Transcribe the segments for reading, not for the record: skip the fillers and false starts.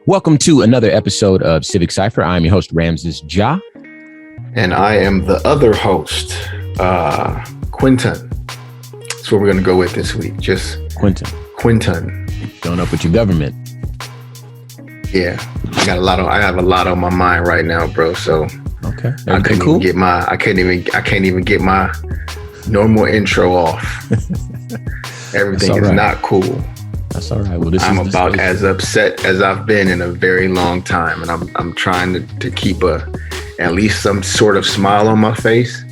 Welcome to another episode of Civic Cipher. I'm your host, Ramses Ja. And I am the other host, Quinton. That's what we're going to go with this week. Just Quinton. Showing up with your government. Yeah. I have a lot on my mind right now, bro. So okay. I can't even get my normal intro off. Everything is not cool. That's all right. Well, I'm about as upset as I've been in a very long time, and I'm trying to keep at least some sort of smile on my face,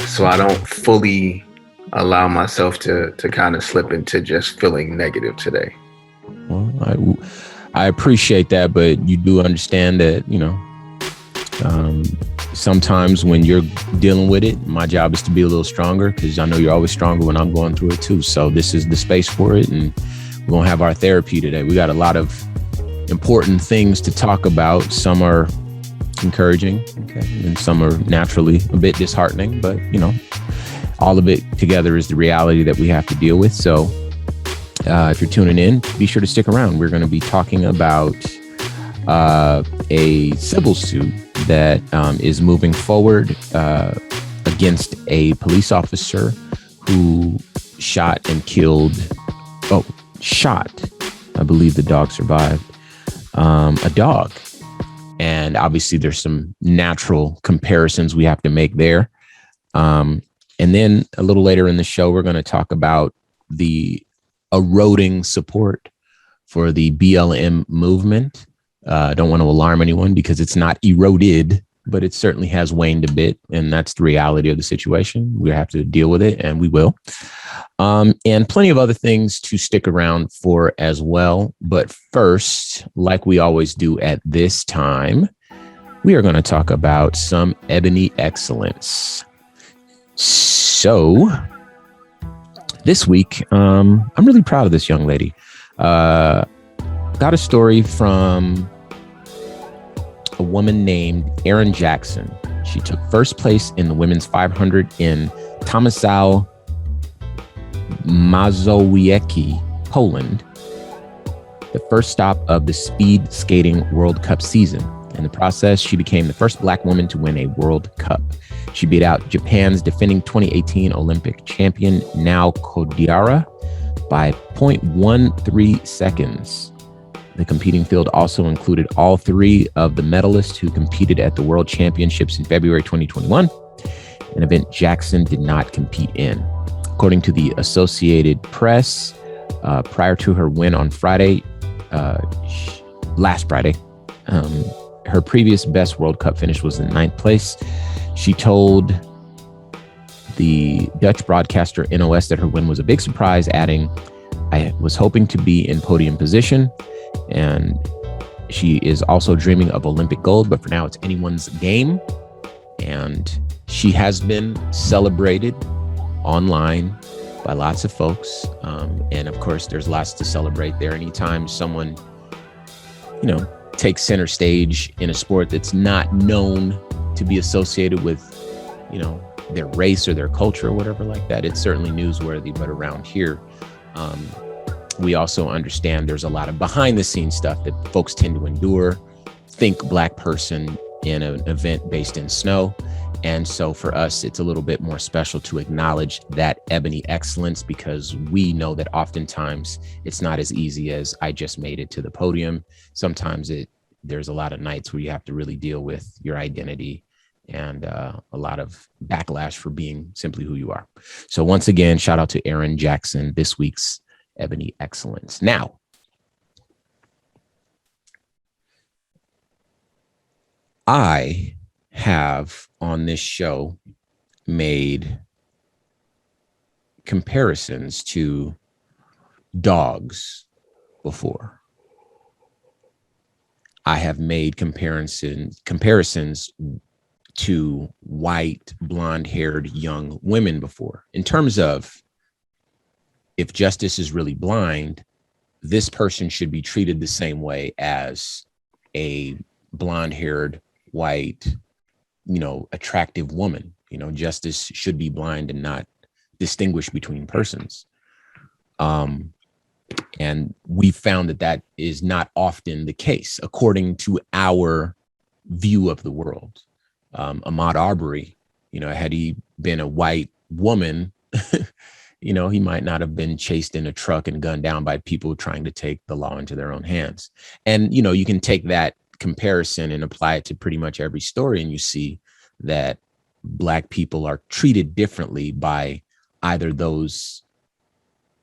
so I don't fully allow myself to kind of slip into just feeling negative today. Well, I appreciate that, but you do understand that, sometimes when you're dealing with it, my job is to be a little stronger, because I know you're always stronger when I'm going through it too. So this is the space for it, and we're going to have our therapy today. We got a lot of important things to talk about. Some are encouraging, okay, and some are naturally a bit disheartening, but all of it together is the reality that we have to deal with. So if you're tuning in, be sure to stick around. We're going to be talking about a civil suit that is moving forward against a police officer who shot, I believe the dog survived, a dog. And obviously there's some natural comparisons we have to make there. And then a little later in the show, we're going to talk about the eroding support for the BLM movement. I don't want to alarm anyone because it's not eroded, but it certainly has waned a bit. And that's the reality of the situation. We have to deal with it, and we will. And plenty of other things to stick around for as well. But first, like we always do at this time, we are going to talk about some ebony excellence. So this week, I'm really proud of this young lady. Got a story from a woman named Erin Jackson. She took first place in the women's 500 in Tomaszow Mazowiecki, Poland, the first stop of the speed skating World Cup season. In the process, she became the first Black woman to win a World Cup. She beat out Japan's defending 2018 Olympic champion Nao Kodiara by 0.13 seconds. The competing field also included all three of the medalists who competed at the World Championships in February 2021, an event Jackson did not compete in. According to the Associated Press, prior to her win on last Friday, her previous best World Cup finish was in 9th place. She told the Dutch broadcaster NOS that her win was a big surprise, adding, "I was hoping to be in podium position." And she is also dreaming of Olympic gold, but for now it's anyone's game. And she has been celebrated online by lots of folks. And of course, there's lots to celebrate there. Anytime someone, takes center stage in a sport that's not known to be associated with, their race or their culture or whatever like that, it's certainly newsworthy. But around here, we also understand there's a lot of behind the scenes stuff that folks tend to endure. Think Black person in an event based in snow. And so for us, it's a little bit more special to acknowledge that ebony excellence, because we know that oftentimes it's not as easy as I just made it to the podium. Sometimes there's a lot of nights where you have to really deal with your identity and a lot of backlash for being simply who you are. So once again, shout out to Erin Jackson, this week's ebony excellence. Now, I have on this show made comparisons to dogs before. I have made comparisons to white, blonde-haired young women before, in terms of, if justice is really blind, this person should be treated the same way as a blonde-haired, white, attractive woman. Justice should be blind and not distinguish between persons. And we found that that is not often the case, according to our view of the world. Ahmaud Arbery, had he been a white woman, he might not have been chased in a truck and gunned down by people trying to take the law into their own hands. And, you can take that comparison and apply it to pretty much every story. And you see that Black people are treated differently by either those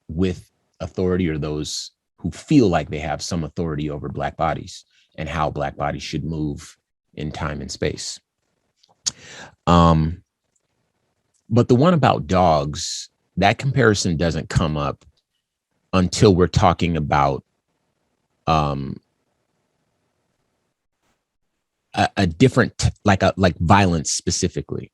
with authority or those who feel like they have some authority over Black bodies and how Black bodies should move in time and space. But the one about dogs, that comparison doesn't come up until we're talking about a different, like violence specifically.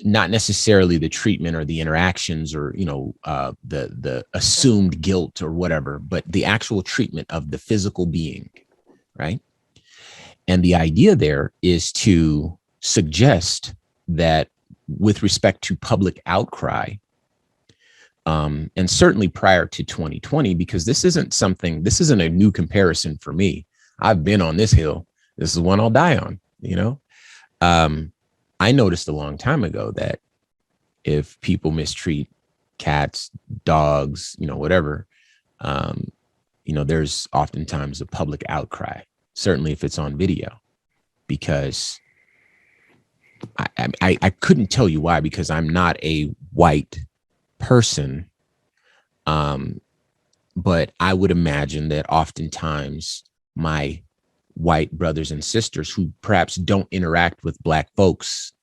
Not necessarily the treatment or the interactions or, the assumed guilt or whatever, but the actual treatment of the physical being, right? And the idea there is to suggest that with respect to public outcry, and certainly prior to 2020, because this isn't a new comparison for me. I've been on this hill. This is one I'll die on, I noticed a long time ago that if people mistreat cats, dogs, whatever, there's oftentimes a public outcry, certainly if it's on video, because I couldn't tell you why, because I'm not a white person. But I would imagine that oftentimes my white brothers and sisters who perhaps don't interact with Black folks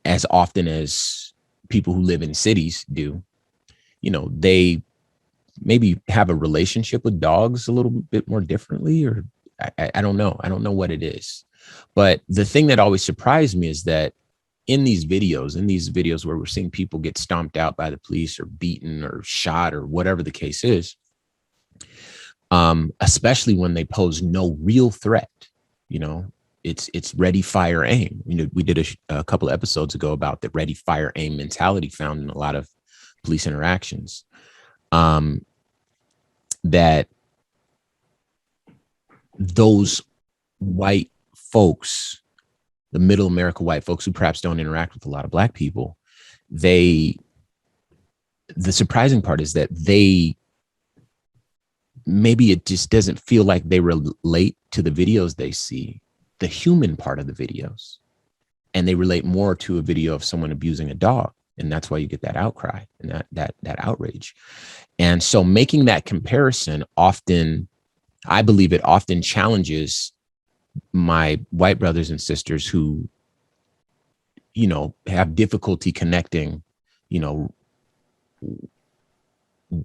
as often as people who live in cities do, they maybe have a relationship with dogs a little bit more differently, or I don't know. I don't know what it is. But the thing that always surprised me is that in these videos where we're seeing people get stomped out by the police or beaten or shot or whatever the case is, especially when they pose no real threat, it's ready, fire, aim. We did a couple of episodes ago about the ready, fire, aim mentality found in a lot of police interactions. That those white folks, the middle America white folks who perhaps don't interact with a lot of Black people, the surprising part is that maybe it just doesn't feel like they relate to the videos they see, the human part of the videos, and they relate more to a video of someone abusing a dog. And that's why you get that outcry and that outrage. And so making that comparison I believe it often challenges my white brothers and sisters who, have difficulty connecting,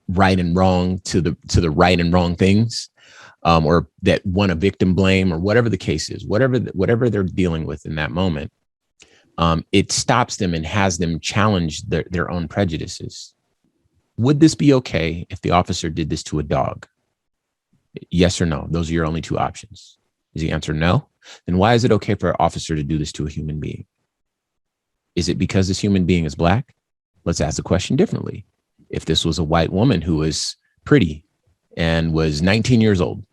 right and wrong to the right and wrong things, or that want a victim blame or whatever the case is, whatever they're dealing with in that moment. It stops them and has them challenge their own prejudices. Would this be okay if the officer did this to a dog? Yes or no? Those are your only two options. Is the answer no? Then why is it okay for an officer to do this to a human being? Is it because this human being is Black? Let's ask the question differently. If this was a white woman who was pretty and was 19 years old,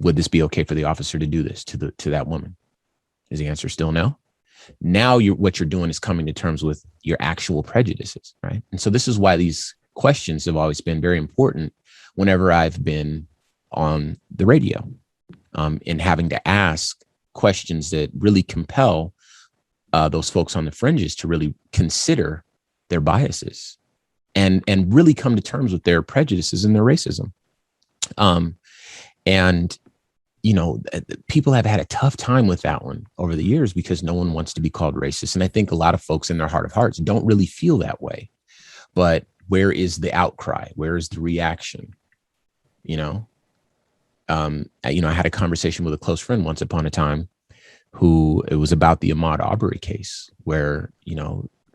would this be okay for the officer to do this to that woman? Is the answer still no? Now what you're doing is coming to terms with your actual prejudices, right? And so this is why these questions have always been very important whenever I've been on the radio, in having to ask questions that really compel those folks on the fringes to really consider their biases and really come to terms with their prejudices and their racism. And people have had a tough time with that one over the years because no one wants to be called racist. And I think a lot of folks in their heart of hearts don't really feel that way. But where is the outcry? Where is the reaction? I had a conversation with a close friend once upon a time who it was about the Ahmaud Arbery case where,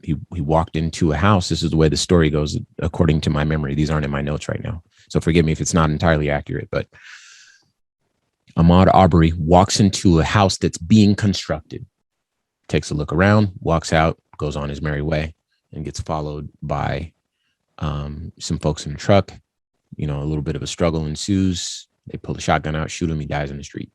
he walked into a house. This is the way the story goes, according to my memory. These aren't in my notes right now, so forgive me if it's not entirely accurate, but Ahmaud Arbery walks into a house that's being constructed, takes a look around, walks out, goes on his merry way, and gets followed by some folks in the truck. A little bit of a struggle ensues. They pull the shotgun out, shoot him. He dies in the street.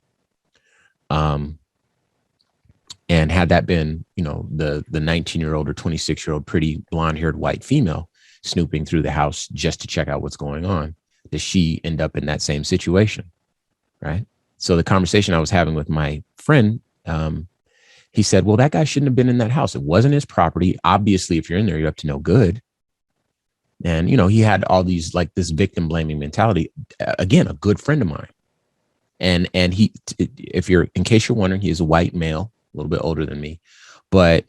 And had that been, the 19-year-old or 26-year-old pretty blonde-haired white female snooping through the house just to check out what's going on, does she end up in that same situation? Right. So the conversation I was having with my friend, he said, well, that guy shouldn't have been in that house. It wasn't his property. Obviously, if you're in there, you're up to no good. And, he had all these, like, this victim blaming mentality. Again, a good friend of mine. And he, in case you're wondering, he is a white male, a little bit older than me, but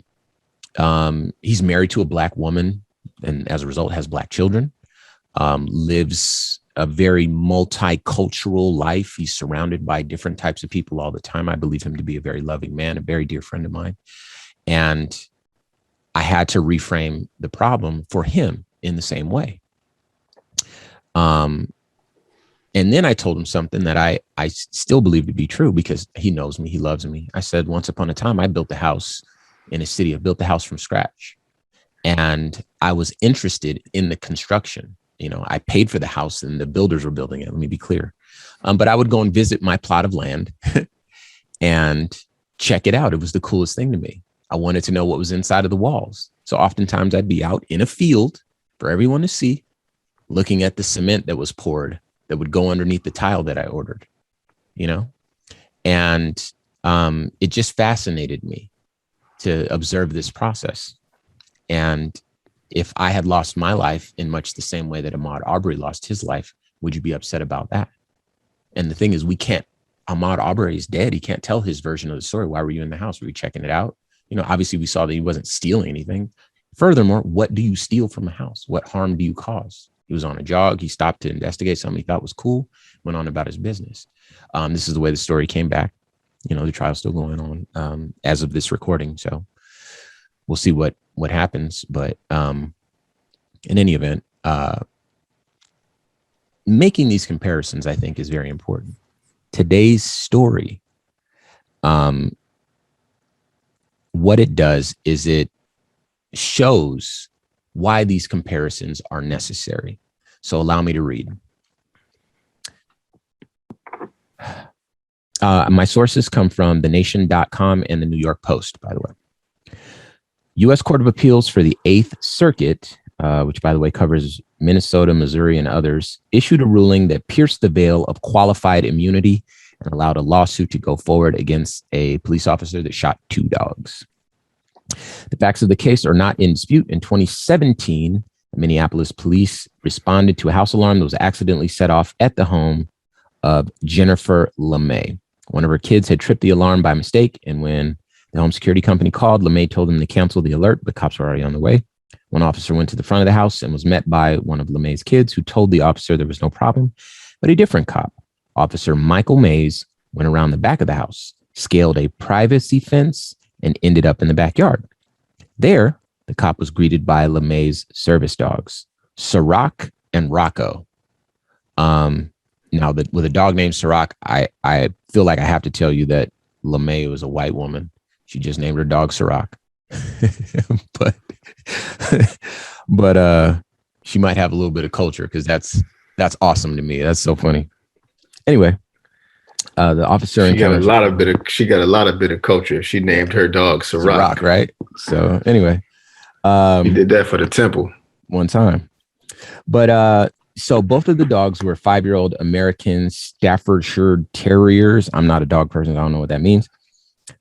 he's married to a black woman, and as a result has black children, lives a very multicultural life. He's surrounded by different types of people all the time. I believe him to be a very loving man, a very dear friend of mine. And I had to reframe the problem for him in the same way. And then I told him something that I still believe to be true, because he knows me, he loves me. I said, once upon a time, I built a house in a city. I built the house from scratch. And I was interested in the construction. I paid for the house and the builders were building it. Let me be clear. But I would go and visit my plot of land and check it out. It was the coolest thing to me. I wanted to know what was inside of the walls. So oftentimes I'd be out in a field for everyone to see, looking at the cement that was poured that would go underneath the tile that I ordered, and it just fascinated me to observe this process. And if I had lost my life in much the same way that Ahmaud Arbery lost his life, would you be upset about that? And the thing is, Ahmaud Arbery is dead. He can't tell his version of the story. Why were you in the house? Were you checking it out? Obviously we saw that he wasn't stealing anything. Furthermore, what do you steal from a house? What harm do you cause? He was on a jog. He stopped to investigate something he thought was cool, went on about his business. This is the way the story came back. The trial's still going on as of this recording. So we'll see what happens. But in any event, making these comparisons, I think, is very important. Today's story, what it does is it shows why these comparisons are necessary. So allow me to read. My sources come from thenation.com and the New York Post, by the way. U.S. Court of Appeals for the Eighth Circuit, which, by the way, covers Minnesota, Missouri, and others, issued a ruling that pierced the veil of qualified immunity and allowed a lawsuit to go forward against a police officer that shot two dogs. The facts of the case are not in dispute. In 2017, Minneapolis police responded to a house alarm that was accidentally set off at the home of Jennifer LeMay. One of her kids had tripped the alarm by mistake, and when the home security company called, LeMay told them to cancel the alert, but cops were already on the way. One officer went to the front of the house and was met by one of LeMay's kids, who told the officer there was no problem. But a different cop, Officer Michael Mays, went around the back of the house, scaled a privacy fence, and ended up in the backyard. There, the cop was greeted by LeMay's service dogs, Sirach and Rocco. Now, with a dog named Sirach, I feel like I have to tell you that LeMay was a white woman. She just named her dog Sirach. but she might have a little bit of culture, because that's awesome to me. That's so funny. Anyway, the officer she got a lot of bit of culture. She named her dog Sirach, right? So anyway, he did that for the temple one time. But so both of the dogs were 5-year-old American Staffordshire Terriers. I'm not a dog person. I don't know what that means.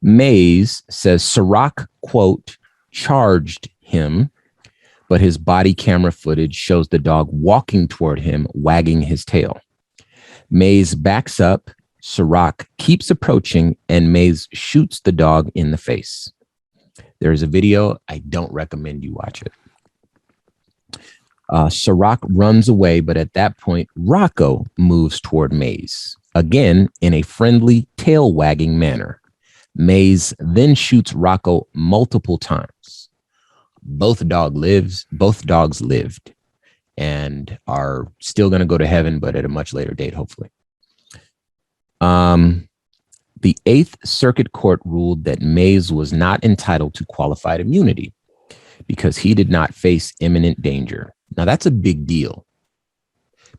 Mays says Sirach, quote, charged him, but his body camera footage shows the dog walking toward him, wagging his tail. Mays backs up, Sirach keeps approaching, and Mays shoots the dog in the face. There is a video. I don't recommend you watch it. Sirach runs away, but at that point, Rocco moves toward Mays, again in a friendly tail-wagging manner. Mays then shoots Rocco multiple times. Both dogs lived and are still going to go to heaven, but at a much later date, hopefully. The Eighth Circuit Court ruled that Mays was not entitled to qualified immunity because he did not face imminent danger. Now, that's a big deal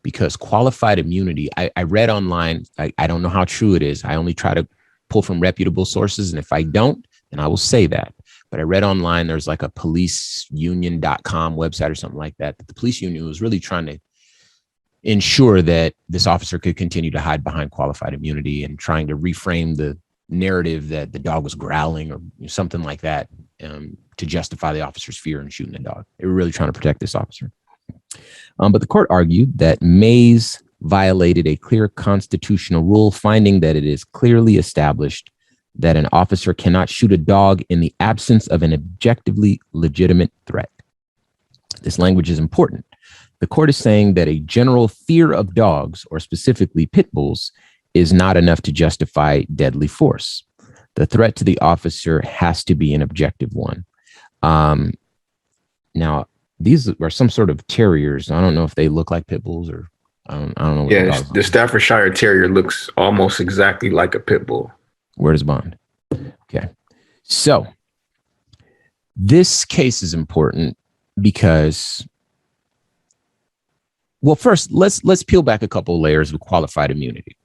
because qualified immunity, I read online, I don't know how true it is. I only try to pull from reputable sources. And if I don't, then I will say that. But I read online, there's like a policeunion.com website or something like that, that the police union was really trying to ensure that this officer could continue to hide behind qualified immunity and trying to reframe the narrative that the dog was growling or something like that to justify the officer's fear in shooting the dog. They were really trying to protect this officer. But the court argued that Mays violated a clear constitutional rule, finding that it is clearly established that an officer cannot shoot a dog in the absence of an objectively legitimate threat. This language is important. The court is saying that a general fear of dogs, or specifically pit bulls, is not enough to justify deadly force. The threat to the officer has to be an objective one. Now, these are some sort of terriers. I don't know if they look like pit bulls or I don't know. What yeah, the Staffordshire Terrier looks almost exactly like a pit bull. Where's Bond? Okay. So this case is important because, well, first, let's peel back a couple of layers of qualified immunity.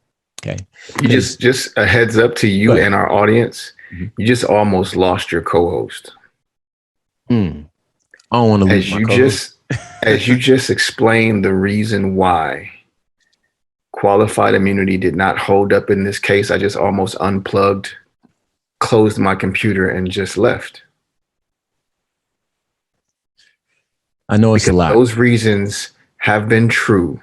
Okay. You just a heads up to you and our audience. Mm-hmm. You just almost lost your co-host. I don't want to lose my co-host. As you just explained the reason why qualified immunity did not hold up in this case, I just almost unplugged, closed my computer, and just left. I know it's a lot. Those reasons have been true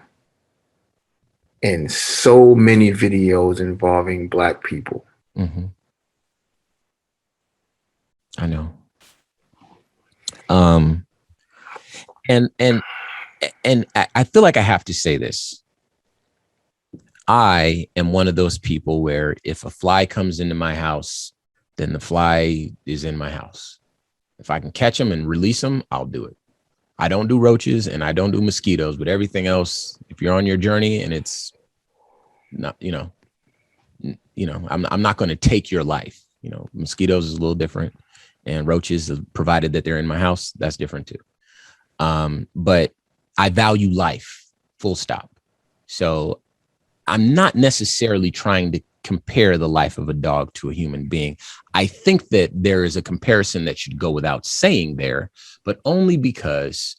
in so many videos involving Black people. Mm-hmm. I know. And I feel like I have to say this. I am one of those people where if a fly comes into my house, then the fly is in my house. If I can catch them and release them, I'll do it. I don't do roaches and I don't do mosquitoes, but everything else, if you're on your journey and it's not, I'm not going to take your life. Mosquitoes is a little different, and roaches, provided that they're in my house, that's different too. But I value life, full stop. So I'm not necessarily trying to compare the life of a dog to a human being. I think that there is a comparison that should go without saying there, but only because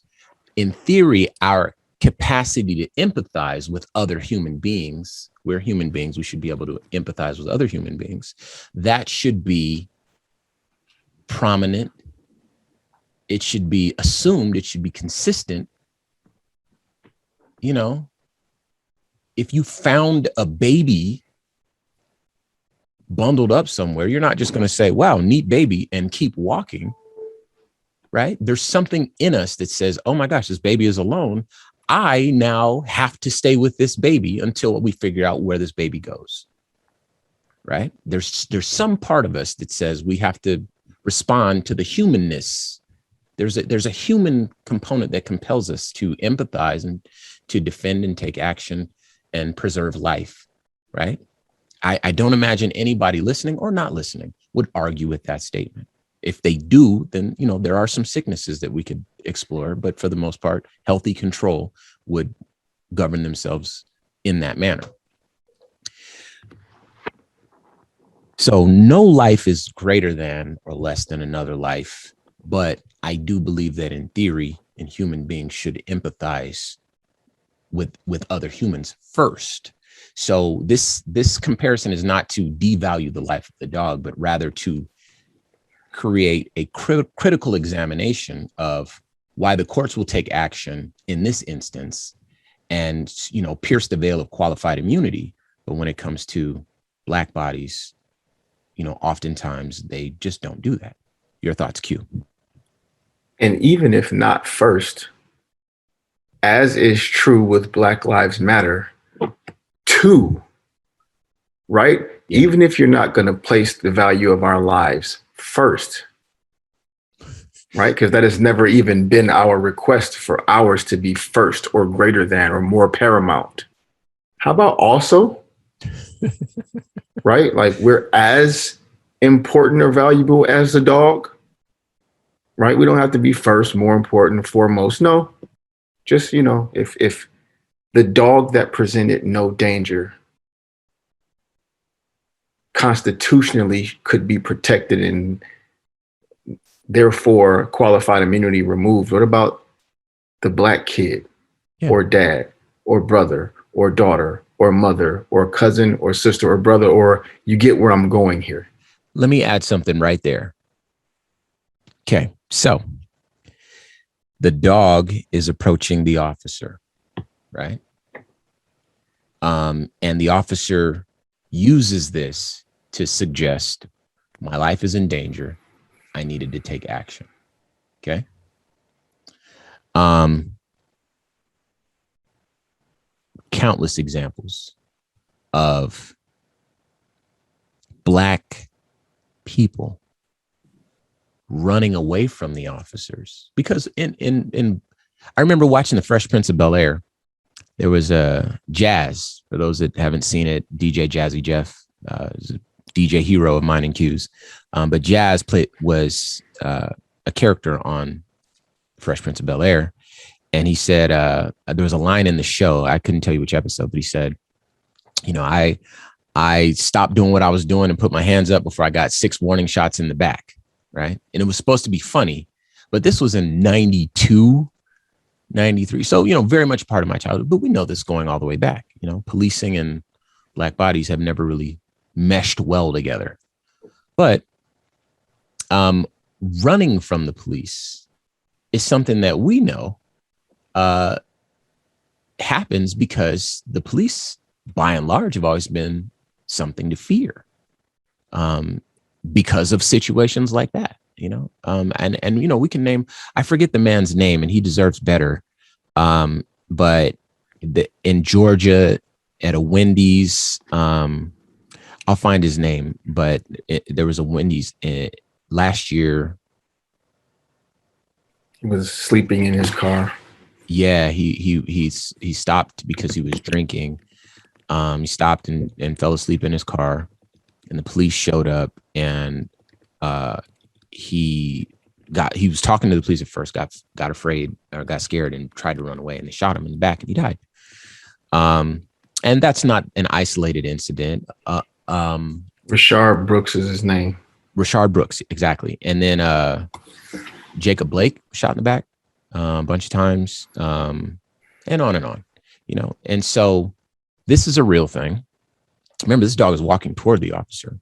in theory, our capacity to empathize with other human beings, we're human beings, we should be able to empathize with other human beings. That should be prominent. It should be assumed, it should be consistent. If you found a baby bundled up somewhere, you're not just going to say, wow, neat baby, and keep walking, right? There's something in us that says, oh my gosh, this baby is alone. I now have to stay with this baby until we figure out where this baby goes, right? There's some part of us that says we have to respond to the humanness. There's a human component that compels us to empathize and to defend and take action and preserve life, right? I don't imagine anybody listening or not listening would argue with that statement. If they do, then, there are some sicknesses that we could explore, but for the most part, healthy control would govern themselves in that manner. So no life is greater than or less than another life, but I do believe that in theory, human beings should empathize with other humans first. So this comparison is not to devalue the life of the dog, but rather to create a critical examination of why the courts will take action in this instance and, pierce the veil of qualified immunity. But when it comes to Black bodies, oftentimes they just don't do that. Your thoughts, Q? And even if not first, as is true with Black Lives Matter, two, right? Yeah. Even if you're not going to place the value of our lives first, right? Because that has never even been our request for ours to be first or greater than or more paramount. How about also, right? Like we're as important or valuable as the dog, right? We don't have to be first, more important, foremost. No, Just, if the dog that presented no danger constitutionally could be protected and therefore qualified immunity removed, what about the black kid or dad or brother or daughter or mother or cousin or sister or brother? Or you get where I'm going here. Let me add something right there. Okay, so the dog is approaching the officer, right? And the officer uses this to suggest my life is in danger. I needed to take action. Okay. Countless examples of black people running away from the officers because I remember watching the Fresh Prince of Bel-Air. There was a Jazz, for those that haven't seen it, DJ Jazzy Jeff is a DJ hero of mine and Q's. But Jazz was a character on Fresh Prince of Bel-Air. And he said, there was a line in the show, I couldn't tell you which episode, but he said, I stopped doing what I was doing and put my hands up before I got 6 warning shots in the back. Right. And it was supposed to be funny, but this was in 92, 93. So, very much part of my childhood, but we know this going all the way back. Policing and black bodies have never really meshed well together. But running from the police is something that we know happens because the police, by and large, have always been something to fear. Because of situations like that, and we can name, I forget the man's name and he deserves better. But in Georgia at a Wendy's, I'll find his name, but there was a Wendy's last year. He was sleeping in his car. Yeah, he stopped because he was drinking. He stopped and fell asleep in his car. And the police showed up, and he was talking to the police at first, got afraid or got scared and tried to run away, and they shot him in the back and he died. And that's not an isolated incident. Rashard Brooks is his name. Rashard Brooks, exactly. And then Jacob Blake was shot in the back a bunch of times, and on, And so this is a real thing. Remember, this dog is walking toward the officer,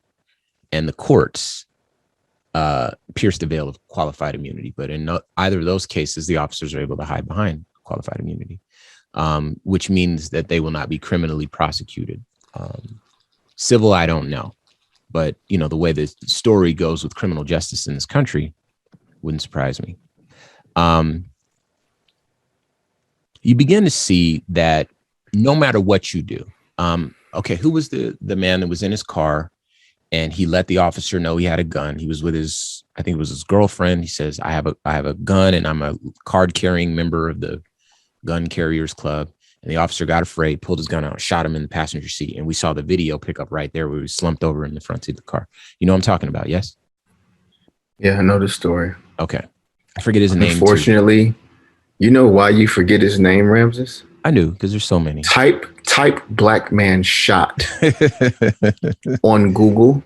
and the courts pierced the veil of qualified immunity. But in either of those cases, the officers are able to hide behind qualified immunity, which means that they will not be criminally prosecuted. Civil, I don't know. But, the way the story goes with criminal justice in this country wouldn't surprise me. You begin to see that no matter what you do, okay, who was the man that was in his car and he let the officer know he had a gun? He was with I think it was his girlfriend. He says, I have a gun and I'm a card carrying member of the gun carriers club. And the officer got afraid, pulled his gun out, shot him in the passenger seat. And we saw the video pick up right there where he was slumped over in the front seat of the car. You know what I'm talking about? Yes. Yeah, I know the story. Okay. I forget his name. Unfortunately, you know why you forget his name, Ramses? I knew, because there's so many. Type black man shot on Google,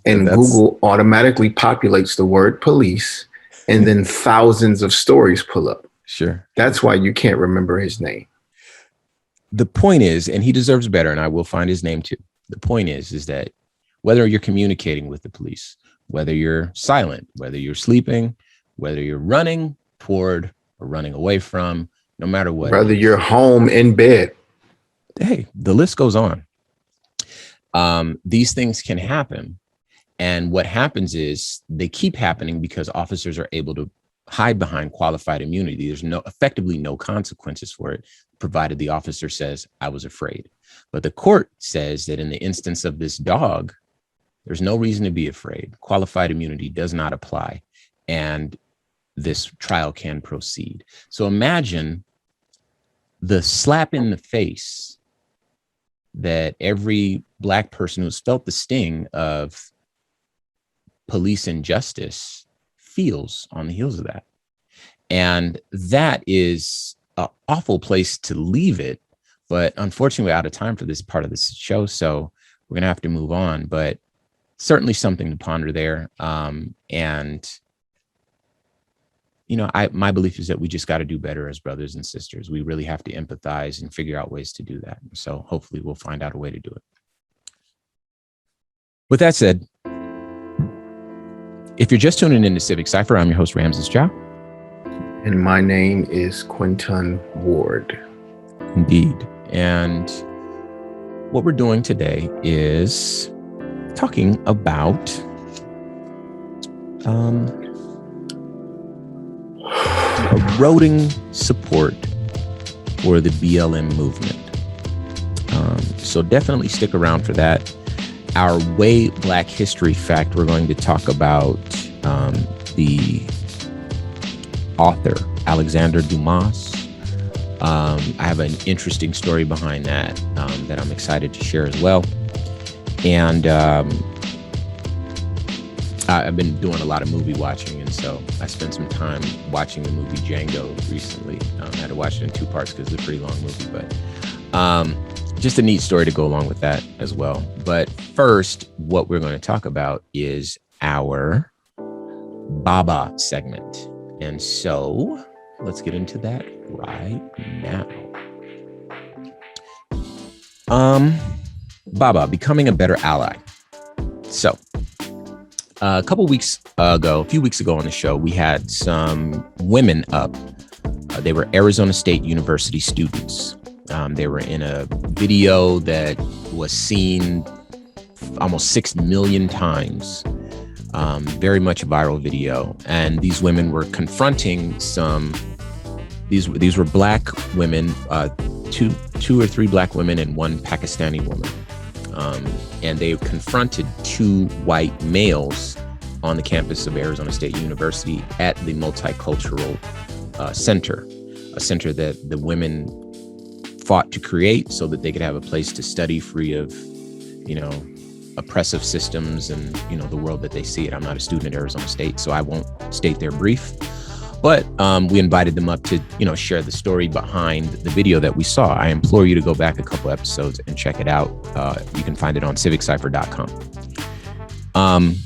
and Google automatically populates the word police, and then thousands of stories pull up. Sure. That's why you can't remember his name. The point is, and he deserves better, and I will find his name too. The point is that whether you're communicating with the police, whether you're silent, whether you're sleeping, whether you're running toward or running away from, no matter what. Whether you're home in bed. Hey, the list goes on. These things can happen. And what happens is they keep happening because officers are able to hide behind qualified immunity. There's effectively no consequences for it, provided the officer says, I was afraid. But the court says that in the instance of this dog, there's no reason to be afraid. Qualified immunity does not apply. And this trial can proceed. So imagine the slap in the face that every Black person who's felt the sting of police injustice feels on the heels of that. And that is an awful place to leave it. But unfortunately, we're out of time for this part of this show, so we're going to have to move on. But certainly something to ponder there. And, you know, my belief is that we just got to do better as brothers and sisters. We really have to empathize and figure out ways to do that. So hopefully we'll find out a way to do it. With that said, if you're just tuning in to Civic Cipher, I'm your host, Ramses Ja. And my name is Quinton Ward. Indeed. And what we're doing today is talking about eroding support for the BLM movement. So definitely stick around for that. Our Way Black History fact, we're going to talk about the author, Alexandre Dumas. I have an interesting story behind that that I'm excited to share as well. And I've been doing a lot of movie watching, and so I spent some time watching the movie Django recently. I had to watch it in 2 parts because it's a pretty long movie, but just a neat story to go along with that as well. But first, what we're going to talk about is our Baba segment. And so let's get into that right now. Baba, becoming a better ally. So a few weeks ago on the show, we had some women up. They were Arizona State University students. They were in a video that was seen almost 6 million times. Very much a viral video. And these women were confronting these were black women, two or three black women and one Pakistani woman. And they confronted 2 white males on the campus of Arizona State University at the Multicultural Center, a center that the women fought to create so that they could have a place to study free of, you know, oppressive systems and, you know, the world that they see it. I'm not a student at Arizona State, so I won't state their brief. But we invited them up to, you know, share the story behind the video that we saw. I implore you to go back a couple episodes and check it out. You can find it on civiccipher.com.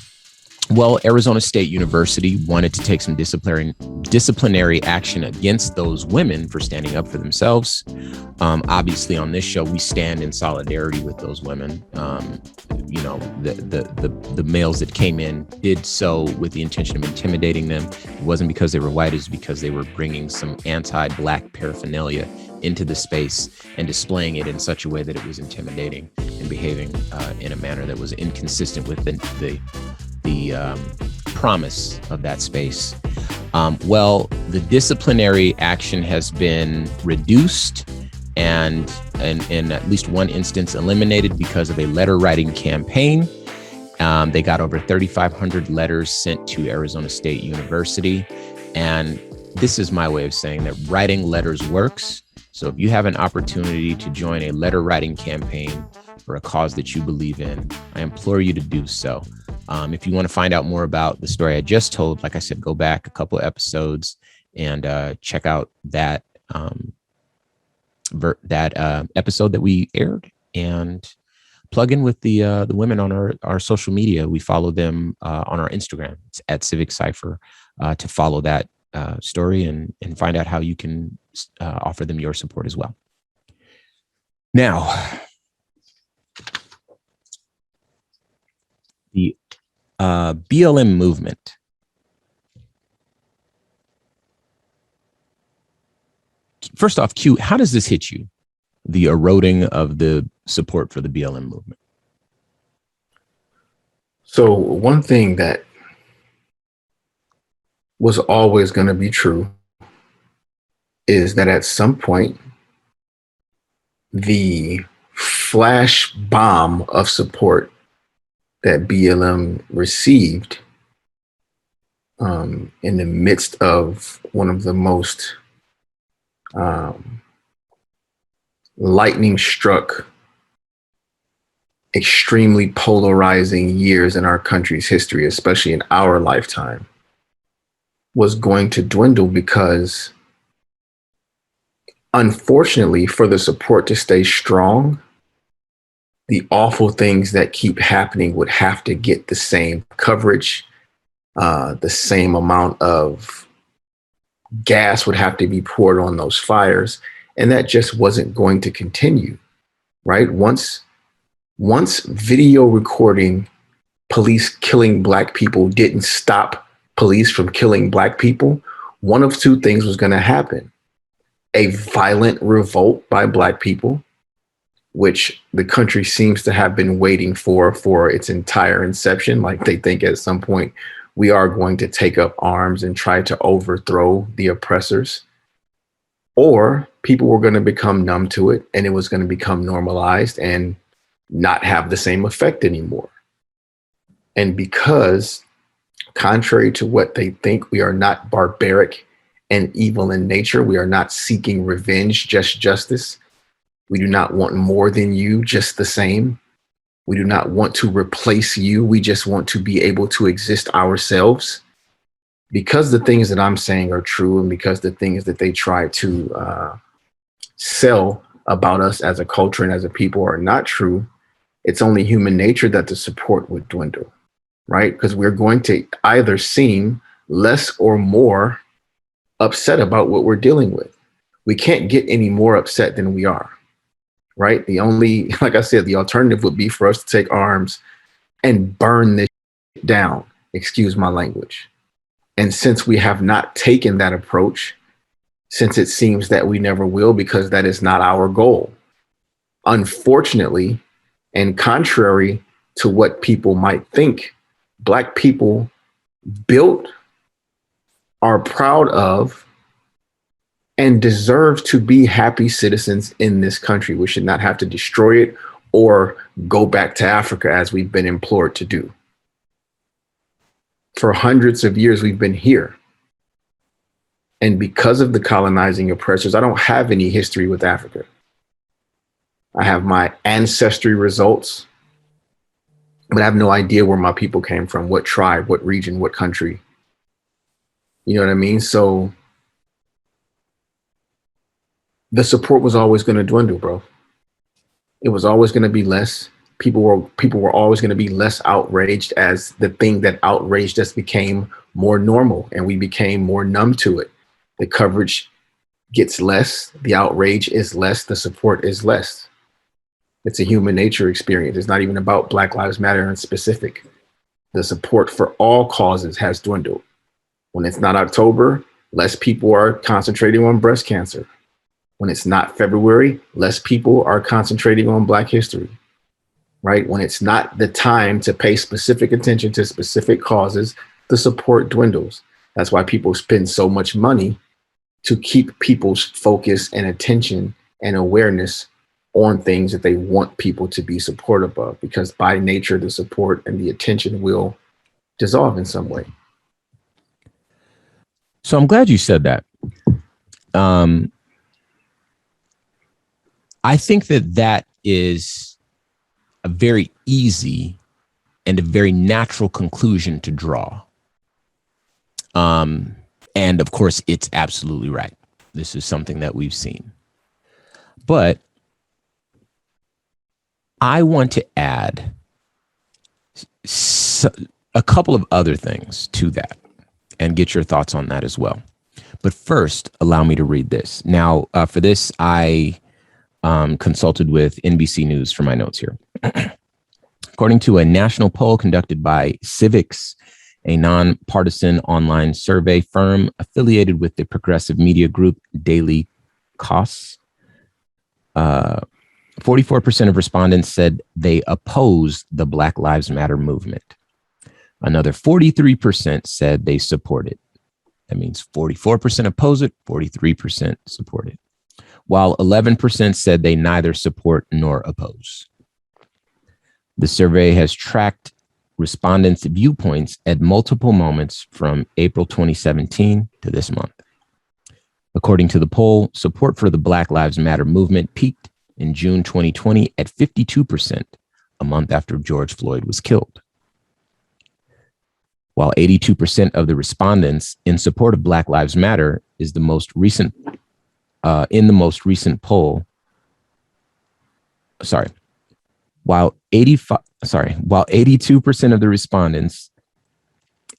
Well, Arizona State University wanted to take some disciplinary action against those women for standing up for themselves. Obviously, on this show, we stand in solidarity with those women. You know, the males that came in did so with the intention of intimidating them. It wasn't because they were white; it's because they were bringing some anti-black paraphernalia into the space and displaying it in such a way that it was intimidating and behaving in a manner that was inconsistent with the promise of that space. Well, the disciplinary action has been reduced and in at least one instance eliminated because of a letter writing campaign. They got over 3,500 letters sent to Arizona State University. And this is my way of saying that writing letters works. So if you have an opportunity to join a letter writing campaign for a cause that you believe in, I implore you to do so. If you want to find out more about the story I just told, like I said, go back a couple of episodes and check out that episode that we aired, and plug in with the women on our social media. We follow them on our Instagram. It's at Civic Cipher to follow that story and find out how you can offer them your support as well. Now, the BLM movement. First off, Q, how does this hit you? The eroding of the support for the BLM movement. So one thing that was always going to be true is that at some point, the flash bomb of support that BLM received in the midst of one of the most lightning struck, extremely polarizing years in our country's history, especially in our lifetime, was going to dwindle because Unfortunately, for the support to stay strong, the awful things that keep happening would have to get the same coverage, the same amount of gas would have to be poured on those fires. And that just wasn't going to continue, right? Once video recording police killing Black people didn't stop police from killing Black people, one of two things was going to happen. A violent revolt by Black people, which the country seems to have been waiting for its entire inception. Like they think at some point we are going to take up arms and try to overthrow the oppressors. Or people were going to become numb to it and it was going to become normalized and not have the same effect anymore. And because, contrary to what they think, we are not barbaric and evil in nature. We are not seeking revenge, just justice. We do not want more than you, just the same. We do not want to replace you. We just want to be able to exist ourselves. Because the things that I'm saying are true, and because the things that they try to sell about us as a culture and as a people are not true, it's only human nature that the support would dwindle, right? Because we're going to either seem less or more upset about what we're dealing with. We can't get any more upset than we are, right? The only, like I said, the alternative would be for us to take arms and burn this down, excuse my language. And since we have not taken that approach, since it seems that we never will, because that is not our goal, unfortunately, and contrary to what people might think, Black people built, are proud of, and deserve to be happy citizens in this country. We should not have to destroy it or go back to Africa as we've been implored to do. For hundreds of years, we've been here. And because of the colonizing oppressors, I don't have any history with Africa. I have my ancestry results, but I have no idea where my people came from, what tribe, what region, what country. You know what I mean? So the support was always going to dwindle, bro. It was always going to be less. People were always going to be less outraged as the thing that outraged us became more normal and we became more numb to it. The coverage gets less, the outrage is less, the support is less. It's a human nature experience. It's not even about Black Lives Matter in specific. The support for all causes has dwindled. When it's not October, less people are concentrating on breast cancer. When it's not February, less people are concentrating on Black history, right? When it's not the time to pay specific attention to specific causes, the support dwindles. That's why people spend so much money to keep people's focus and attention and awareness on things that they want people to be supportive of, because by nature, the support and the attention will dissolve in some way. So I'm glad you said that. I think that is a very easy and a very natural conclusion to draw. And of course, it's absolutely right. This is something that we've seen. But I want to add a couple of other things to that and get your thoughts on that as well. But first, allow me to read this. Now, for this, I consulted with NBC News for my notes here. According to a national poll conducted by Civics, a nonpartisan online survey firm affiliated with the progressive media group Daily Kos, 44% of respondents said they oppose the Black Lives Matter movement. Another 43% said they support it. That means 44% oppose it, 43% support it, while 11% said they neither support nor oppose. The survey has tracked respondents' viewpoints at multiple moments from April 2017 to this month. According to the poll, support for the Black Lives Matter movement peaked in June 2020 at 52%, a month after George Floyd was killed. While 82% of the respondents in support of Black Lives Matter is the most recent in the most recent poll, while 82% of the respondents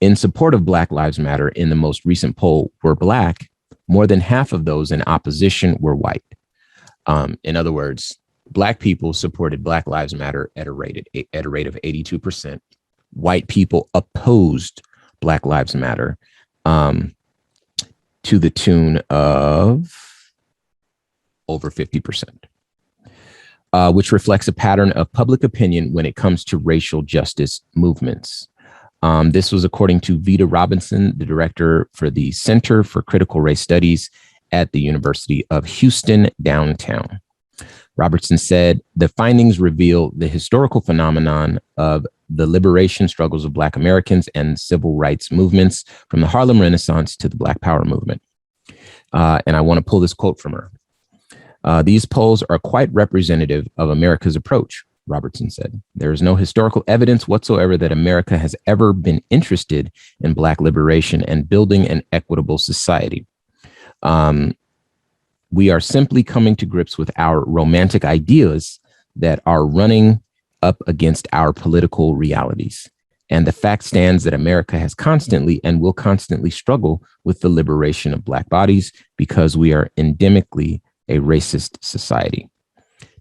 in support of Black Lives Matter in the most recent poll were Black, more than half of those in opposition were white. In other words, Black people supported Black Lives Matter at a rate of 82%. White people opposed Black Lives Matter to the tune of over 50%. Which reflects a pattern of public opinion when it comes to racial justice movements. This was according to Vita Robinson, the director for the Center for Critical Race Studies at the University of Houston downtown. Robertson said, the findings reveal the historical phenomenon of the liberation struggles of Black Americans and civil rights movements from the Harlem Renaissance to the Black Power movement. And I want to pull this quote from her. These polls are quite representative of America's approach, Robertson said. There is no historical evidence whatsoever that America has ever been interested in Black liberation and building an equitable society. We are simply coming to grips with our romantic ideas that are running up against our political realities. And the fact stands that America has constantly and will constantly struggle with the liberation of Black bodies because we are endemically a racist society.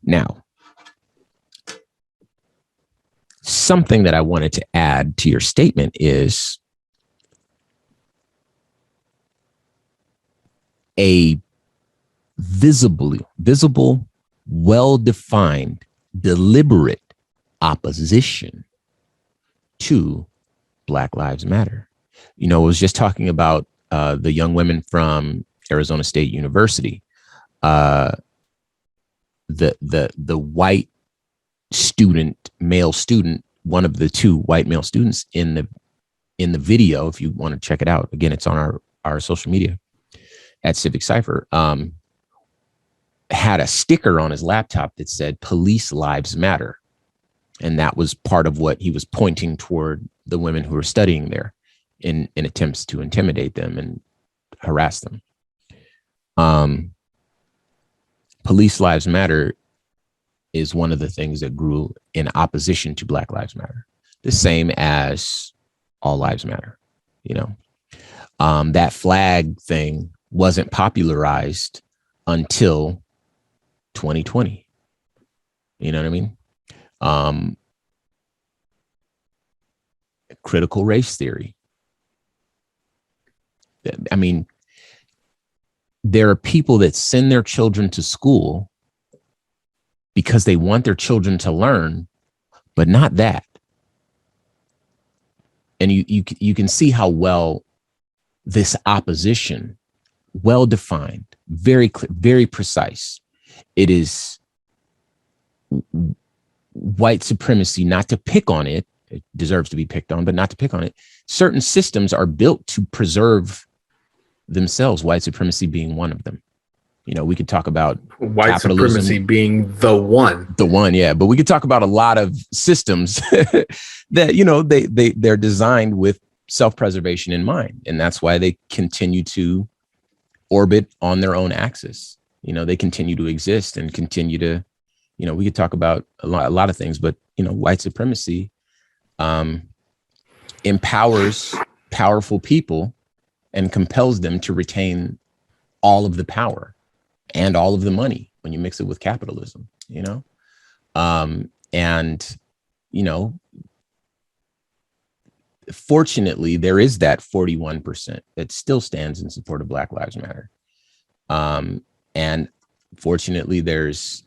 Now, something that I wanted to add to your statement is a visible, well-defined, deliberate opposition to Black Lives Matter. You know, I was just talking about the young women from Arizona State University. The white student, male student, one of the two white male students in the video, if you want to check it out, again, it's on our social media at Civic Cipher, had a sticker on his laptop that said "Police Lives Matter." And that was part of what he was pointing toward the women who were studying there in attempts to intimidate them and harass them. Police Lives Matter is one of the things that grew in opposition to Black Lives Matter, the same as All Lives Matter. You know, that flag thing wasn't popularized until 2020. You know what I mean? Critical race theory. I mean, there are people that send their children to school because they want their children to learn, but not that. And you can see how well this opposition, well defined, very clear, very precise. It is white supremacy, not to pick on it. It deserves to be picked on, but not to pick on it. Certain systems are built to preserve themselves, white supremacy being one of them. You know, we could talk about white supremacy being the one. Yeah. But we could talk about a lot of systems that, you know, they're designed with self-preservation in mind. And that's why they continue to orbit on their own axis. You know, they continue to exist and continue to, you know, we could talk about a lot of things, but, you know, white supremacy empowers powerful people and compels them to retain all of the power and all of the money when you mix it with capitalism, you know? And, you know, fortunately, there is that 41% that still stands in support of Black Lives Matter. And fortunately, there's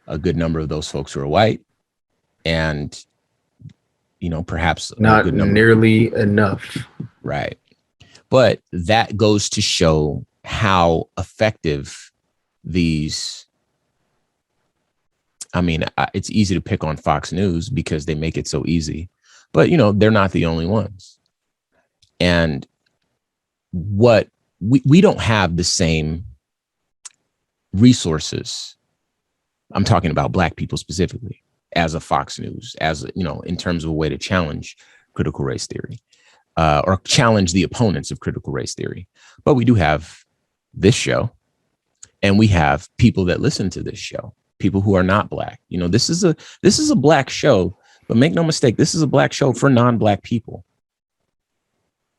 a good number of those folks who are white, and, you know, perhaps not nearly enough. Right. But that goes to show how effective these, I mean, it's easy to pick on Fox News because they make it so easy, but, you know, they're not the only ones. And what we don't have the same resources. I'm talking about Black people specifically, as a Fox News, as, you know, in terms of a way to challenge critical race theory, or challenge the opponents of critical race theory. But we do have this show, And we have people that listen to this show, people who are not Black. You know, this is a Black show, but make no mistake, this is a Black show for non-Black people.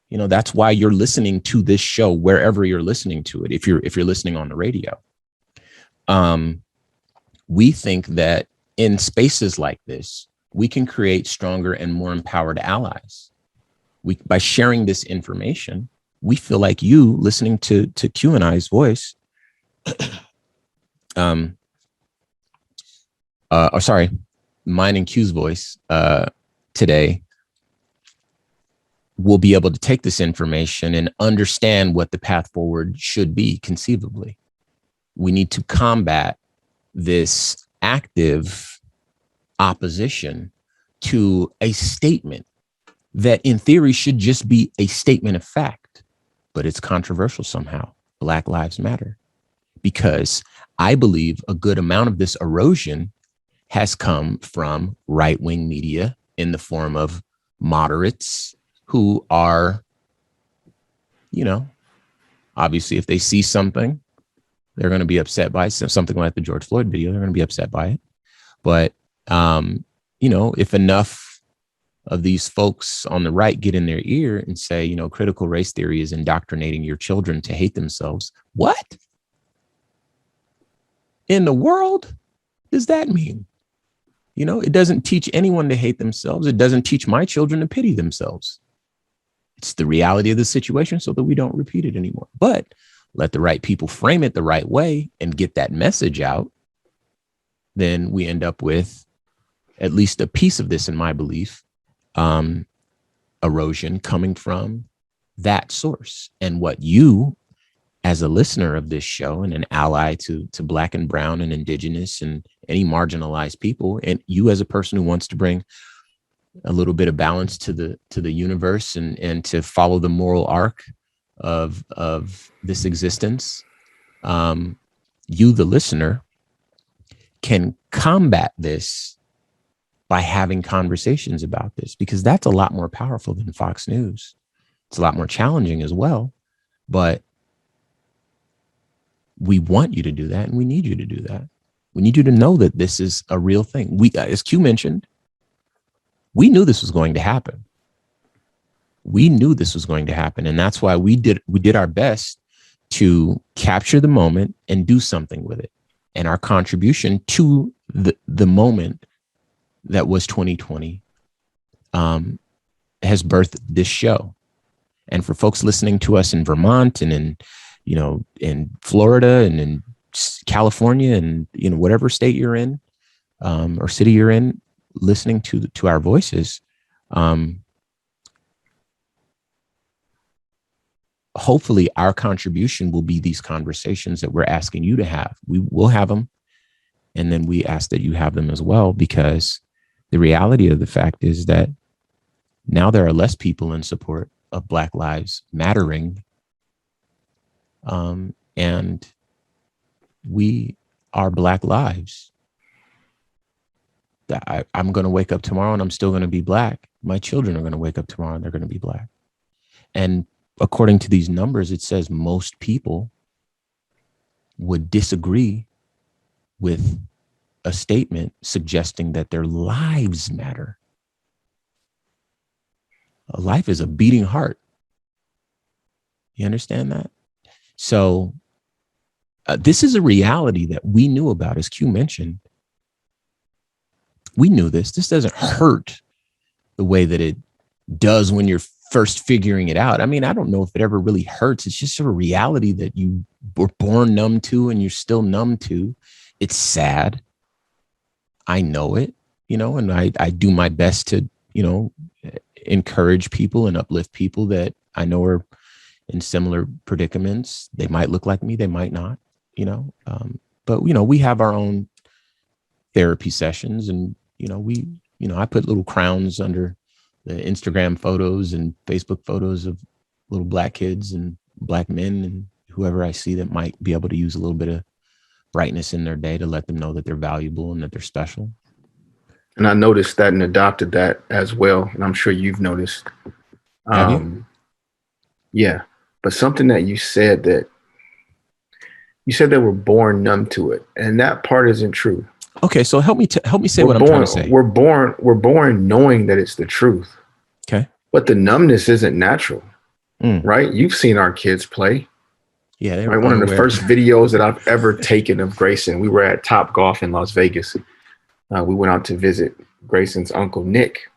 You know, that's why you're listening to this show wherever you're listening to it. If you're listening on the radio, we think that in spaces like this, we can create stronger and more empowered allies. By sharing this information, we feel like you listening to Q and I's voice, mine and Q's voice today, will be able to take this information and understand what the path forward should be conceivably. We need to combat this active opposition to a statement that in theory should just be a statement of fact, but it's controversial somehow. Black Lives Matter. Because I believe a good amount of this erosion has come from right-wing media in the form of moderates who are, you know, obviously if they see something, they're going to be upset by it. Something like the George Floyd video, they're going to be upset by it. But, you know, if enough of these folks on the right get in their ear and say, you know, critical race theory is indoctrinating your children to hate themselves. What in the world does that mean? You know, it doesn't teach anyone to hate themselves. It doesn't teach my children to pity themselves. It's the reality of the situation so that we don't repeat it anymore. But let the right people frame it the right way and get that message out. Then we end up with at least a piece of this, in my belief, erosion coming from that source. And what you, as a listener of this show and an ally to Black and Brown and Indigenous and any marginalized people, and you as a person who wants to bring a little bit of balance to the universe and to follow the moral arc of this existence, you, the listener, can combat this by having conversations about this, because that's a lot more powerful than Fox News. It's a lot more challenging as well, but we want you to do that, and we need you to do that. We need you to know that this is a real thing. We, as Q mentioned, we knew this was going to happen. We knew this was going to happen, and that's why we did our best to capture the moment and do something with it. And our contribution to the moment that was 2020 has birthed this show. And for folks listening to us in Vermont and in Florida and in California and whatever state you're in or city you're in, listening to our voices, hopefully our contribution will be these conversations that we're asking you to have. We will have them, and then we ask that you have them as well, because the reality of the fact is that now there are less people in support of Black Lives Mattering, and we are Black lives. I'm going to wake up tomorrow and I'm still going to be Black. My children are going to wake up tomorrow and they're going to be Black. And according to these numbers, it says most people would disagree with a statement suggesting that their lives matter. A life is a beating heart. You understand that? So this is a reality that we knew about, as Q mentioned. We knew this. This doesn't hurt the way that it does when you're first figuring it out. I mean, I don't know if it ever really hurts. It's just a reality that you were born numb to and you're still numb to. It's sad. I know it, and I do my best to, encourage people and uplift people that I know are in similar predicaments. They might look like me, they might not, but we have our own therapy sessions, and I put little crowns under the Instagram photos and Facebook photos of little Black kids and Black men and whoever I see that might be able to use a little bit of brightness in their day to let them know that they're valuable and that they're special. And I noticed that and adopted that as well. And I'm sure you've noticed. Have you? Yeah. But something that you said that You said they were born numb to it, and that part isn't true. Okay, so help me say what I'm trying to say. We're born knowing that it's the truth. Okay. But the numbness isn't natural, right? You've seen our kids play. Yeah, they were right. One of the first videos that I've ever taken of Grayson, we were at Top Golf in Las Vegas. We went out to visit Grayson's uncle, Nick.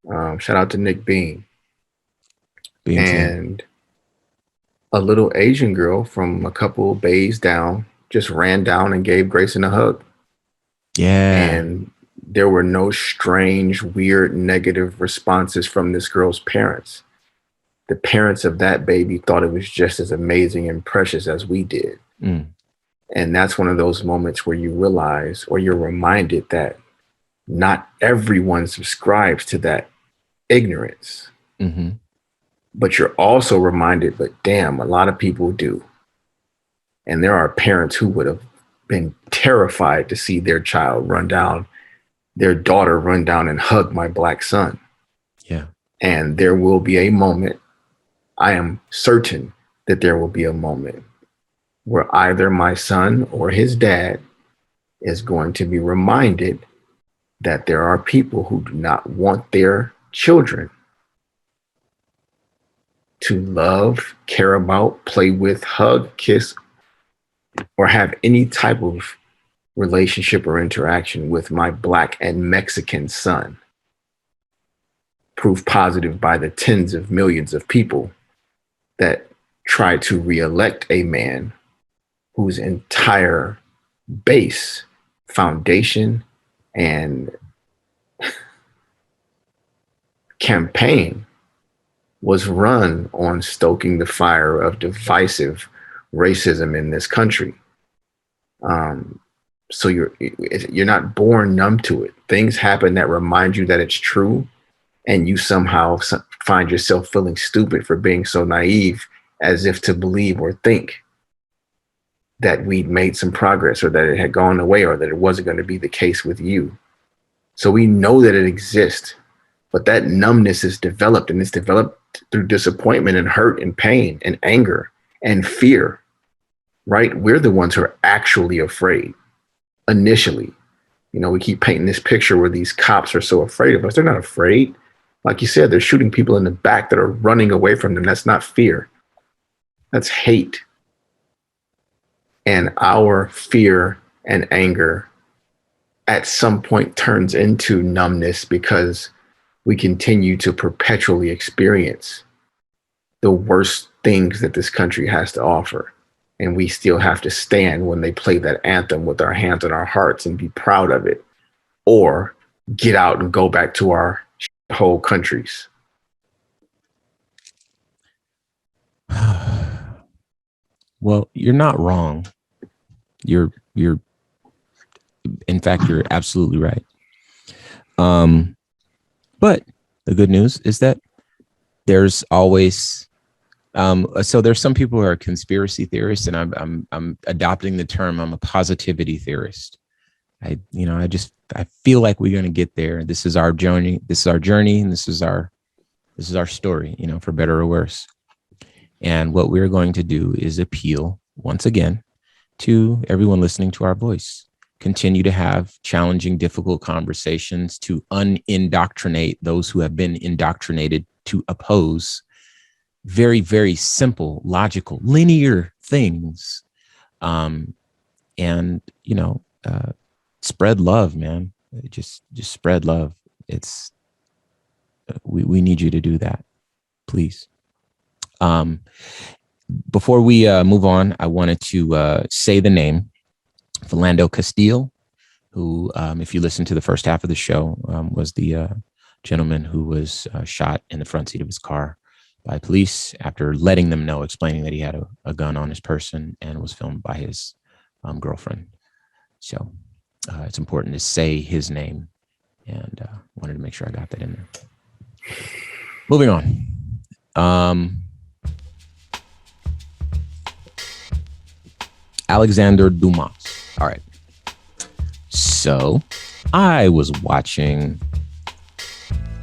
Shout out to Nick Bean. And a little Asian girl from a couple of bays down just ran down and gave Grayson a hug. Yeah. And there were no strange, weird, negative responses from this girl's parents. The parents of that baby thought it was just as amazing and precious as we did. And that's one of those moments where you realize, or you're reminded, that not everyone subscribes to that ignorance. But you're also reminded, but damn, a lot of people do. And there are parents who would have been terrified to see their child their daughter run down and hug my black son. Yeah. And there will be a moment, I am certain that there will be a moment where either my son or his dad is going to be reminded that there are people who do not want their children to love, care about, play with, hug, kiss, or have any type of relationship or interaction with my black and Mexican son. Proof positive by the tens of millions of people that try to reelect a man whose entire base, foundation, and campaign was run on stoking the fire of divisive racism in this country. So you're not born numb to it. Things happen that remind you that it's true, and you somehow find yourself feeling stupid for being so naive, as if to believe or think that we'd made some progress, or that it had gone away, or that it wasn't going to be the case with you. So we know that it exists, but that numbness is developed, and it's developed through disappointment and hurt and pain and anger and fear, right? We're the ones who are actually afraid initially. You know, we keep painting this picture where these cops are so afraid of us. They're not afraid. Like you said, they're shooting people in the back that are running away from them. That's not fear. That's hate. And our fear and anger at some point turns into numbness, because we continue to perpetually experience the worst things that this country has to offer. And we still have to stand when they play that anthem with our hands on our hearts and be proud of it, or get out and go back to our whole countries. Well, you're not wrong. You're in fact, you're absolutely right. But the good news is that there's always so there's some people who are conspiracy theorists, and I'm adopting the term. I'm a positivity theorist. I feel like we're going to get there. This is our journey. And this is our story, you know, for better or worse. And what we're going to do is appeal once again to everyone listening to our voice. Continue to have challenging, difficult conversations to unindoctrinate those who have been indoctrinated to oppose very, very simple, logical, linear things. And, you know, spread love, man. Just spread love. It's, we need you to do that, please. Before we move on, I wanted to say the name Philando Castile, who, if you listen to the first half of the show, was the gentleman who was shot in the front seat of his car by police after letting them know, explaining that he had a gun on his person, and was filmed by his girlfriend. So it's important to say his name, and wanted to make sure I got that in there. Moving on. Alexandre Dumas. All right. So I was watching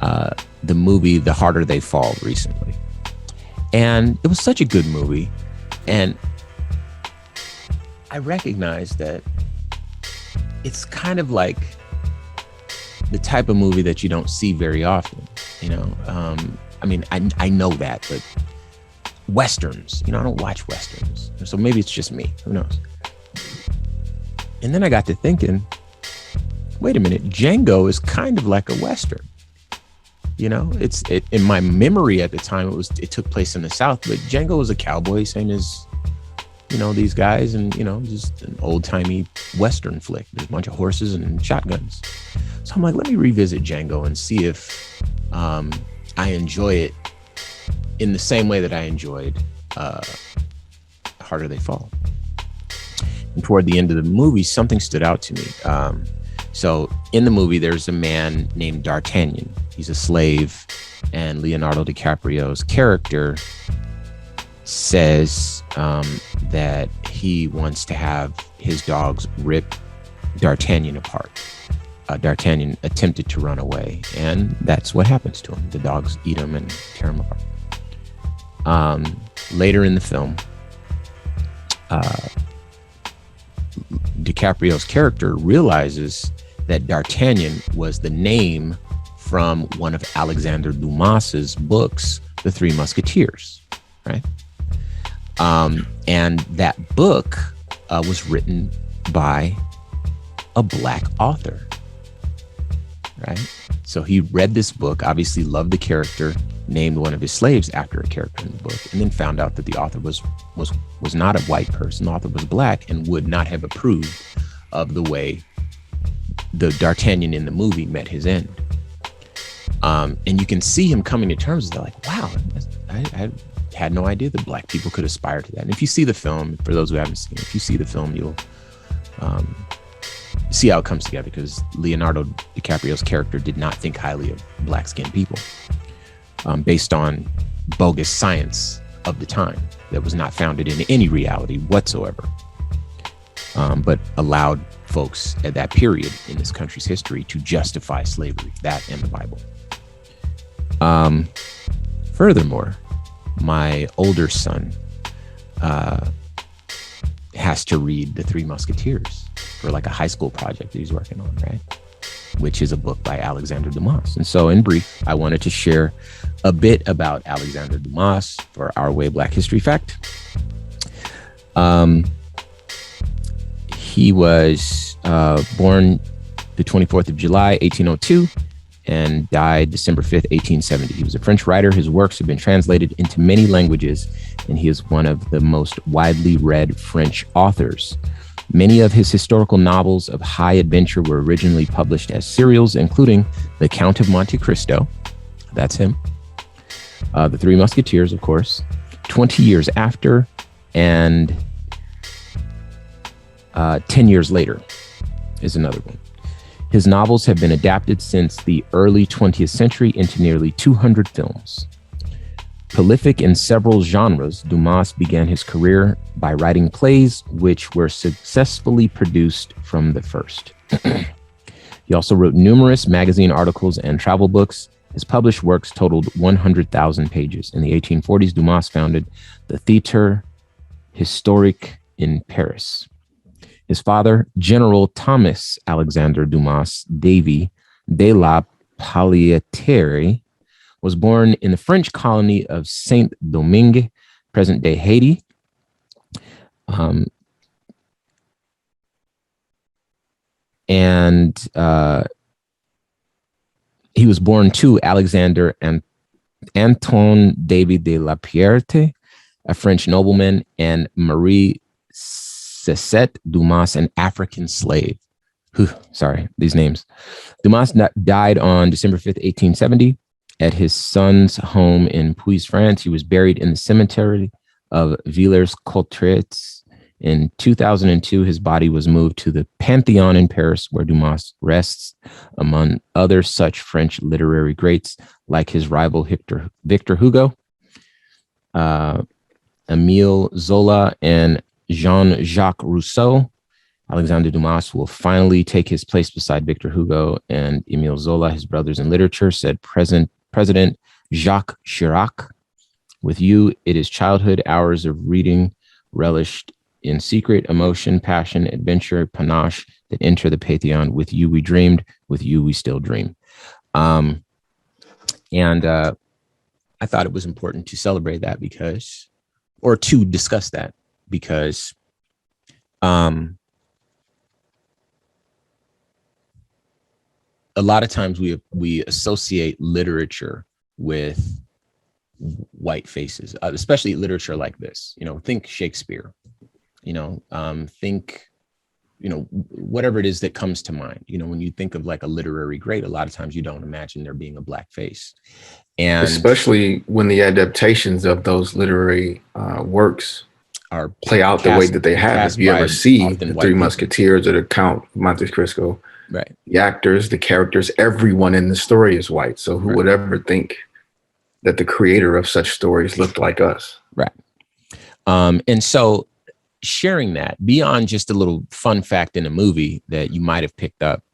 the movie The Harder They Fall recently. And it was such a good movie. And I recognize that it's kind of like the type of movie that you don't see very often, you know. I mean, I know that, but Westerns, you know, I don't watch Westerns. So maybe it's just me, who knows? And then I got to thinking, wait a minute, Django is kind of like a Western. You know, it in my memory at the time, it took place in the South, but Django was a cowboy, same as, you know, these guys, and, you know, just an old timey Western flick. There's a bunch of horses and shotguns. So I'm like, let me revisit Django and see if I enjoy it in the same way that I enjoyed Harder They Fall. And toward the end of the movie, something stood out to me. So in the movie, there's a man named D'Artagnan. He's a slave, and Leonardo DiCaprio's character says that he wants to have his dogs rip D'Artagnan apart. D'Artagnan attempted to run away, and that's what happens to him. The dogs eat him and tear him apart. Later in the film, DiCaprio's character realizes that D'Artagnan was the name from one of Alexandre Dumas's books, The Three Musketeers, right? And that book was written by a Black author, right? So he read this book, obviously loved the character, named one of his slaves after a character in the book, and then found out that the author was not a white person. The author was Black and would not have approved of the way the D'Artagnan in the movie met his end. And you can see him coming to terms with that, like, wow, I had no idea that Black people could aspire to that. And if you see the film, for those who haven't seen it, if you see the film, you'll see how it comes together, because Leonardo DiCaprio's character did not think highly of Black-skinned people based on bogus science of the time that was not founded in any reality whatsoever, but allowed folks at that period in this country's history to justify slavery, that and the Bible. Furthermore, my older son has to read The Three Musketeers for like a high school project that he's working on, right? Which is a book by Alexandre Dumas. And so in brief, I wanted to share a bit about Alexandre Dumas for our Way Black History Fact. He was born the 24th of July, 1802, and died December 5th, 1870. He was a French writer. His works have been translated into many languages, and he is one of the most widely read French authors. Many of his historical novels of high adventure were originally published as serials, including The Count of Monte Cristo, that's him, The Three Musketeers, of course, 20 Years After, and 10 Years Later is another one. His novels have been adapted since the early 20th century into nearly 200 films. Prolific in several genres, Dumas began his career by writing plays, which were successfully produced from the first. He also wrote numerous magazine articles and travel books. His published works totaled 100,000 pages. In the 1840s, Dumas founded the Théâtre Historique in Paris. His father, General Thomas Alexandre Dumas Davy de la Palliatere, was born in the French colony of Saint-Domingue, present-day Haiti. He was born to Alexander and Antoine David de la Pierrette, a French nobleman, and Marie Cécette Dumas, an African slave. Sorry, these names. Dumas died on December 5th, 1870. At his son's home in Puys, France. He was buried in the cemetery of Villers-Cotterêts. In 2002, his body was moved to the Pantheon in Paris, where Dumas rests among other such French literary greats like his rival Victor Hugo, Émile Zola, and Jean-Jacques Rousseau. Alexandre Dumas will finally take his place beside Victor Hugo and Émile Zola, his brothers in literature, said President Jacques Chirac. With you, it is childhood hours of reading relished in secret, emotion, passion, adventure, panache that enter the pantheon. With you we dreamed, with you we still dream. And I thought it was important to celebrate that or to discuss that because a lot of times we associate literature with white faces, especially literature like this. Think Shakespeare. Think whatever it is that comes to mind. When you think of like a literary great, a lot of times you don't imagine there being a black face, and especially when the adaptations of those literary works are play out the way that they have. If you ever see the Three Musketeers or the Count of Monte Cristo, right? The actors, the characters, everyone in the story is white. So who would ever think that the creator of such stories looked like us? Right. And so sharing that beyond just a little fun fact in a movie that you might have picked up,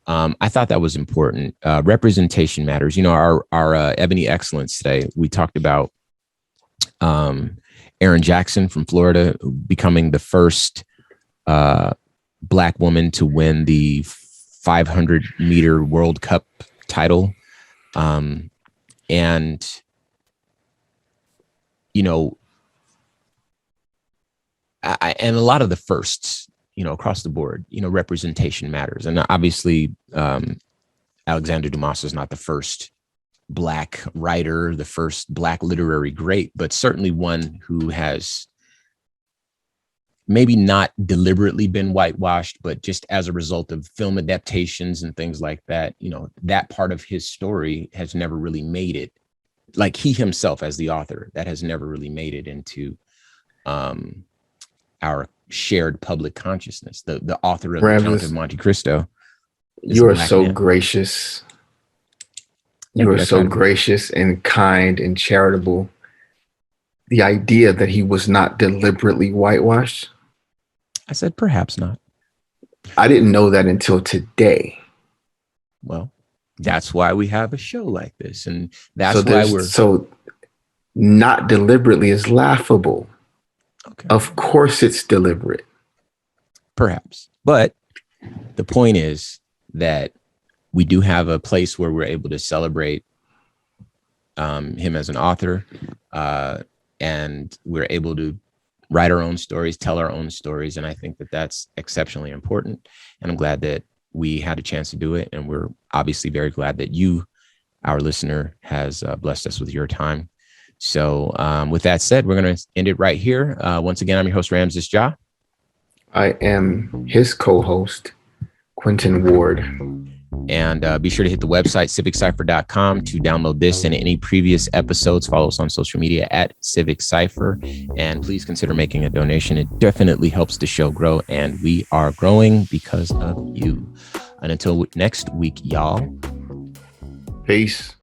I thought that was important. Representation matters. Our Ebony Excellence today, we talked about Erin Jackson from Florida becoming the first Black woman to win the 500-meter World Cup title. And a lot of the firsts, across the board, representation matters. And obviously, Alexandre Dumas is not the first Black writer, the first Black literary great, but certainly one who has maybe not deliberately been whitewashed, but just as a result of film adaptations and things like that, that part of his story has never really made it, like he himself as the author, that has never really made it into our shared public consciousness. The author of the Count of Monte Cristo. You are so gracious. You are so gracious and kind and charitable. The idea that he was not deliberately whitewashed. I said, perhaps not. I didn't know that until today. Well, that's why we have a show like this. And that's why so not deliberately is laughable. Okay. Of course it's deliberate. Perhaps. But the point is that we do have a place where we're able to celebrate him as an author. And we're able to write our own stories, tell our own stories. And I think that that's exceptionally important. And I'm glad that we had a chance to do it. And we're obviously very glad that you, our listener, has blessed us with your time. So with that said, we're going to end it right here. Once again, I'm your host, Ramses Ja. I am his co-host, Quentin Ward. And be sure to hit the website, civiccipher.com, to download this and any previous episodes. Follow us on social media at Civic Cipher. And please consider making a donation. It definitely helps the show grow. And we are growing because of you. And until next week, y'all. Peace.